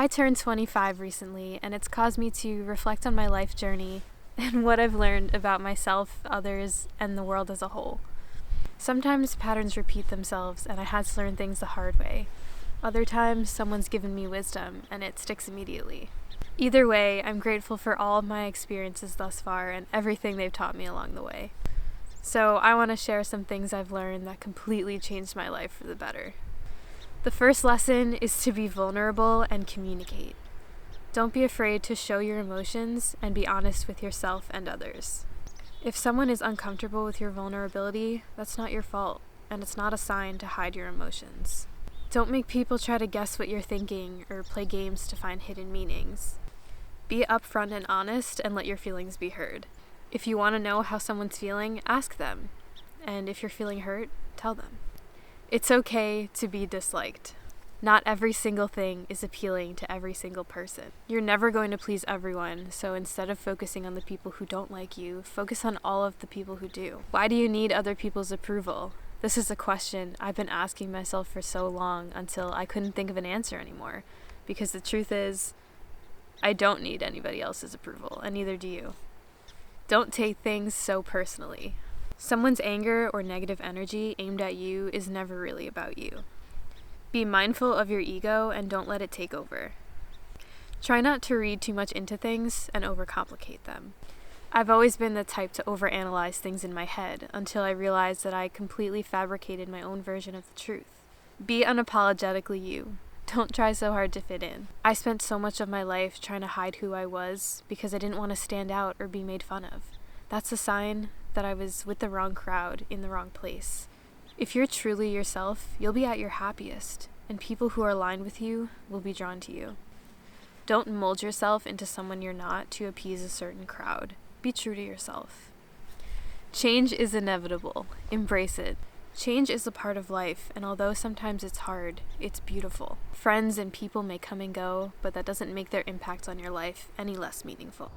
I turned 25 recently, and it's caused me to reflect on my life journey and what I've learned about myself, others, and the world as a whole. Sometimes patterns repeat themselves, and I had to learn things the hard way. Other times, someone's given me wisdom, and it sticks immediately. Either way, I'm grateful for all of my experiences thus far and everything they've taught me along the way. So I want to share some things I've learned that completely changed my life for the better. The first lesson is to be vulnerable and communicate. Don't be afraid to show your emotions and be honest with yourself and others. If someone is uncomfortable with your vulnerability, that's not your fault, and it's not a sign to hide your emotions. Don't make people try to guess what you're thinking or play games to find hidden meanings. Be upfront and honest and let your feelings be heard. If you want to know how someone's feeling, ask them. And if you're feeling hurt, tell them. It's okay to be disliked. Not every single thing is appealing to every single person. You're never going to please everyone, so instead of focusing on the people who don't like you, focus on all of the people who do. Why do you need other people's approval? This is a question I've been asking myself for so long until I couldn't think of an answer anymore. Because the truth is, I don't need anybody else's approval, and neither do you. Don't take things so personally. Someone's anger or negative energy aimed at you is never really about you. Be mindful of your ego and don't let it take over. Try not to read too much into things and overcomplicate them. I've always been the type to overanalyze things in my head until I realized that I completely fabricated my own version of the truth. Be unapologetically you. Don't try so hard to fit in. I spent so much of my life trying to hide who I was because I didn't want to stand out or be made fun of. That's a sign that I was with the wrong crowd in the wrong place. If you're truly yourself, you'll be at your happiest, and people who are aligned with you will be drawn to you. Don't mold yourself into someone you're not to appease a certain crowd. Be true to yourself. Change is inevitable. Embrace it. Change is a part of life, and although sometimes it's hard, it's beautiful. Friends and people may come and go, but that doesn't make their impact on your life any less meaningful.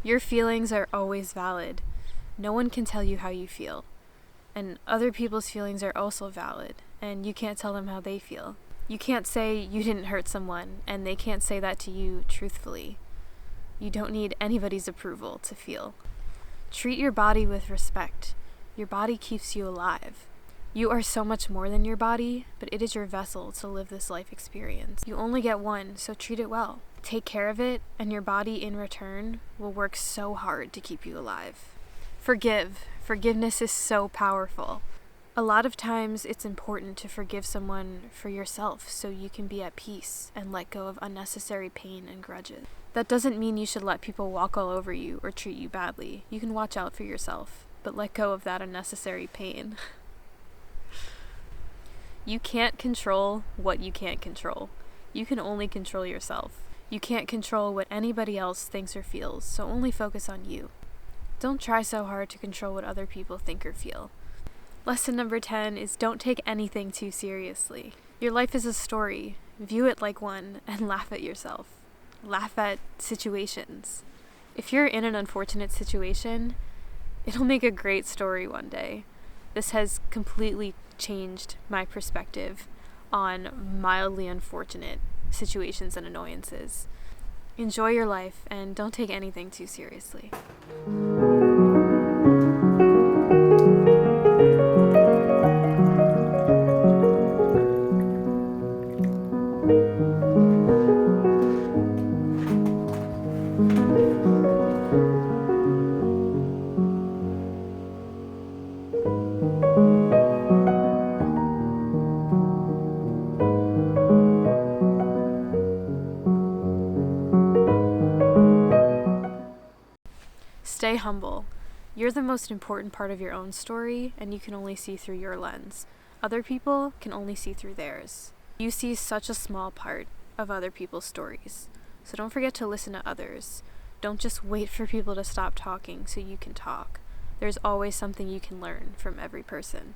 Your feelings are always valid. No one can tell you how you feel. And other people's feelings are also valid, and you can't tell them how they feel. You can't say you didn't hurt someone, and they can't say that to you truthfully. You don't need anybody's approval to feel. Treat your body with respect. Your body keeps you alive. You are so much more than your body, but it is your vessel to live this life experience. You only get one, so treat it well. Take care of it, and your body in return will work so hard to keep you alive. Forgive. Forgiveness is so powerful. A lot of times it's important to forgive someone for yourself so you can be at peace and let go of unnecessary pain and grudges. That doesn't mean you should let people walk all over you or treat you badly. You can watch out for yourself, but let go of that unnecessary pain. You can't control what you can't control. You can only control yourself. You can't control what anybody else thinks or feels, so only focus on you. Don't try so hard to control what other people think or feel. Lesson number 10 is don't take anything too seriously. Your life is a story. View it like one and laugh at yourself. Laugh at situations. If you're in an unfortunate situation, it'll make a great story one day. This has completely changed my perspective on mildly unfortunate situations and annoyances. Enjoy your life and don't take anything too seriously. Stay humble. You're the most important part of your own story, and you can only see through your lens. Other people can only see through theirs. You see such a small part of other people's stories, so don't forget to listen to others. Don't just wait for people to stop talking so you can talk. There's always something you can learn from every person.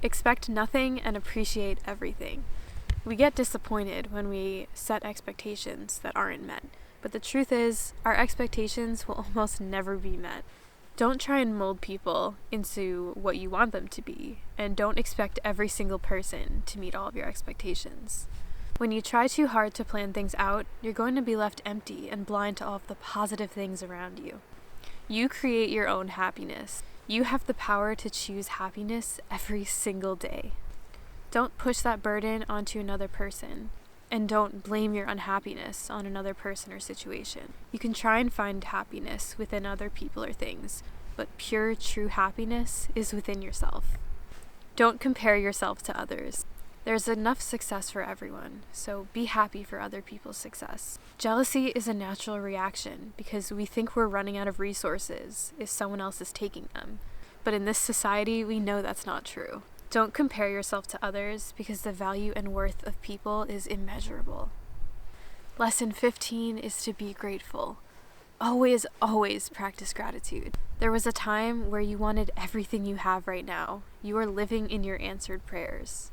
Expect nothing and appreciate everything. We get disappointed when we set expectations that aren't met, but the truth is, our expectations will almost never be met. Don't try and mold people into what you want them to be, and don't expect every single person to meet all of your expectations. When you try too hard to plan things out, you're going to be left empty and blind to all of the positive things around you. You create your own happiness. You have the power to choose happiness every single day. Don't push that burden onto another person, and don't blame your unhappiness on another person or situation. You can try and find happiness within other people or things, but pure, true happiness is within yourself. Don't compare yourself to others. There's enough success for everyone, so be happy for other people's success. Jealousy is a natural reaction because we think we're running out of resources if someone else is taking them. But in this society, we know that's not true. Don't compare yourself to others because the value and worth of people is immeasurable. Lesson 15 is to be grateful. Always, always practice gratitude. There was a time where you wanted everything you have right now. You are living in your answered prayers.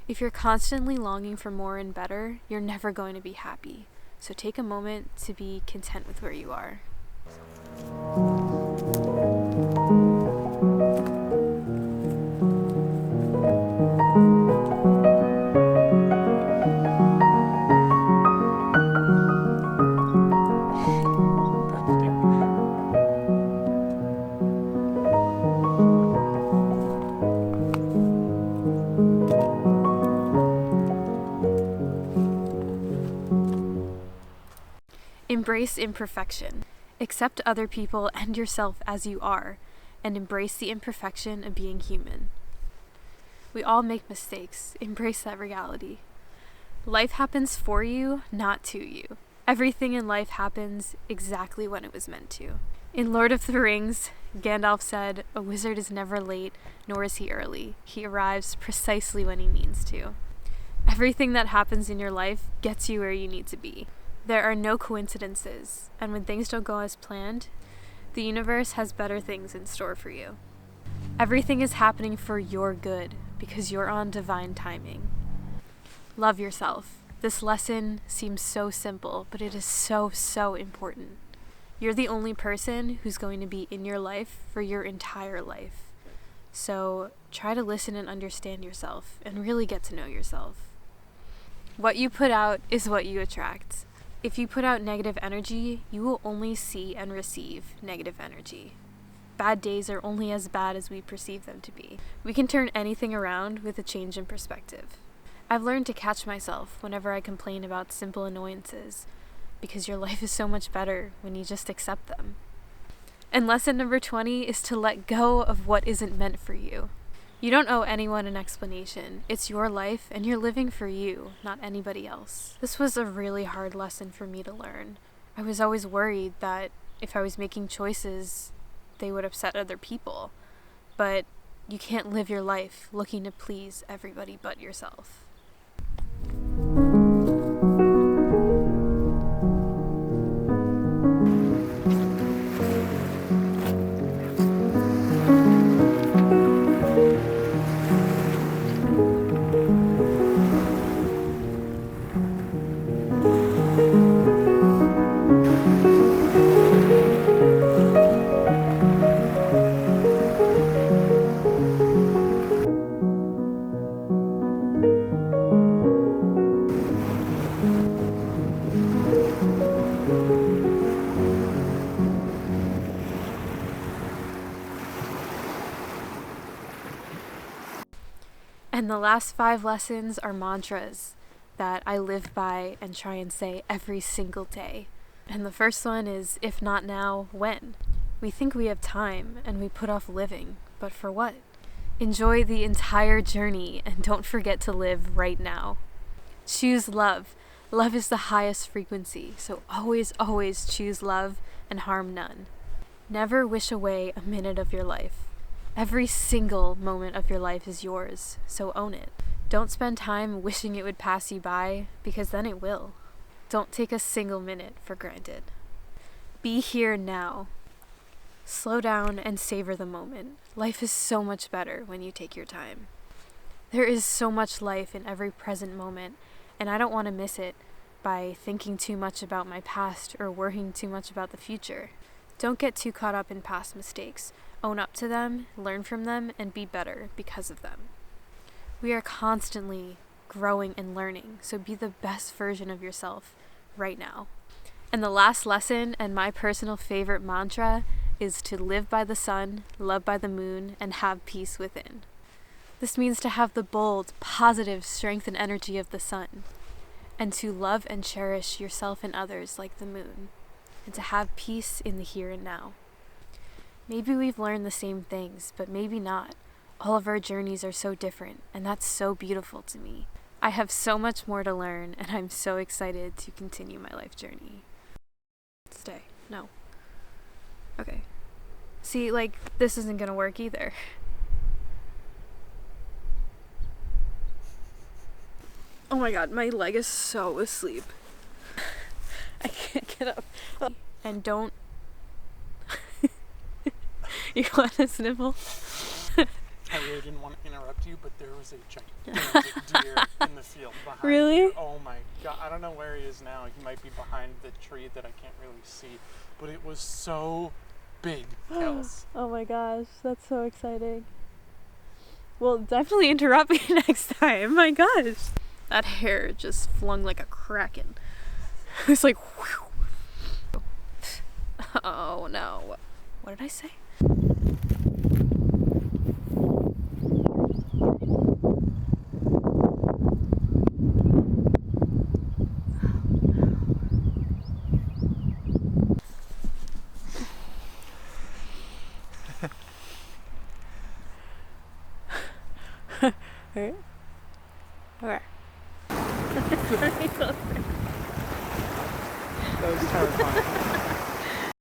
If you're constantly longing for more and better, you're never going to be happy. So take a moment to be content with where you are. Embrace imperfection. Accept other people and yourself as you are, and embrace the imperfection of being human. We all make mistakes. Embrace that reality. Life happens for you, not to you. Everything in life happens exactly when it was meant to. In Lord of the Rings, Gandalf said, "A wizard is never late, nor is he early. He arrives precisely when he means to." Everything that happens in your life gets you where you need to be. There are no coincidences, and when things don't go as planned, the universe has better things in store for you. Everything is happening for your good because you're on divine timing. Love yourself. This lesson seems so simple, but it is so, so important. You're the only person who's going to be in your life for your entire life. So try to listen and understand yourself and really get to know yourself. What you put out is what you attract. If you put out negative energy, you will only see and receive negative energy. Bad days are only as bad as we perceive them to be. We can turn anything around with a change in perspective. I've learned to catch myself whenever I complain about simple annoyances, because your life is so much better when you just accept them. And lesson number 20 is to let go of what isn't meant for you. You don't owe anyone an explanation. It's your life, and you're living for you, not anybody else. This was a really hard lesson for me to learn. I was always worried that if I was making choices, they would upset other people. But you can't live your life looking to please everybody but yourself. And the last 5 lessons are mantras that I live by and try and say every single day. And the first one is, if not now, when? We think we have time and we put off living, but for what? Enjoy the entire journey and don't forget to live right now. Choose love. Love is the highest frequency, so always, always choose love and harm none. Never wish away a minute of your life. Every single moment of your life is yours, so own it. Don't spend time wishing it would pass you by, because then it will. Don't take a single minute for granted. Be here now. Slow down and savor the moment. Life is so much better when you take your time. There is so much life in every present moment, and I don't want to miss it by thinking too much about my past or worrying too much about the future. Don't get too caught up in past mistakes. Own up to them, learn from them, and be better because of them. We are constantly growing and learning, so be the best version of yourself right now. And the last lesson, and my personal favorite mantra, is to live by the sun, love by the moon, and have peace within. This means to have the bold, positive strength and energy of the sun, and to love and cherish yourself and others like the moon, and to have peace in the here and now. Maybe we've learned the same things, but maybe not. All of our journeys are so different, and that's so beautiful to me. I have so much more to learn, and I'm so excited to continue my life journey. Stay. No. Okay. See, like, this isn't gonna work either. Oh my god, my leg is so asleep. I can't get up. And don't... You want to sniffle? I really didn't want to interrupt you, but there was a gigantic deer in the field behind Really? you. Oh my god. I don't know where he is now. He might be behind the tree that I can't really see. But it was so big, Kels. Oh my gosh, that's so exciting. Well, definitely interrupt me next time. My gosh. That hair just flung like a kraken. It was like, whew. Oh no. What did I say? Okay. Okay. That was terrifying.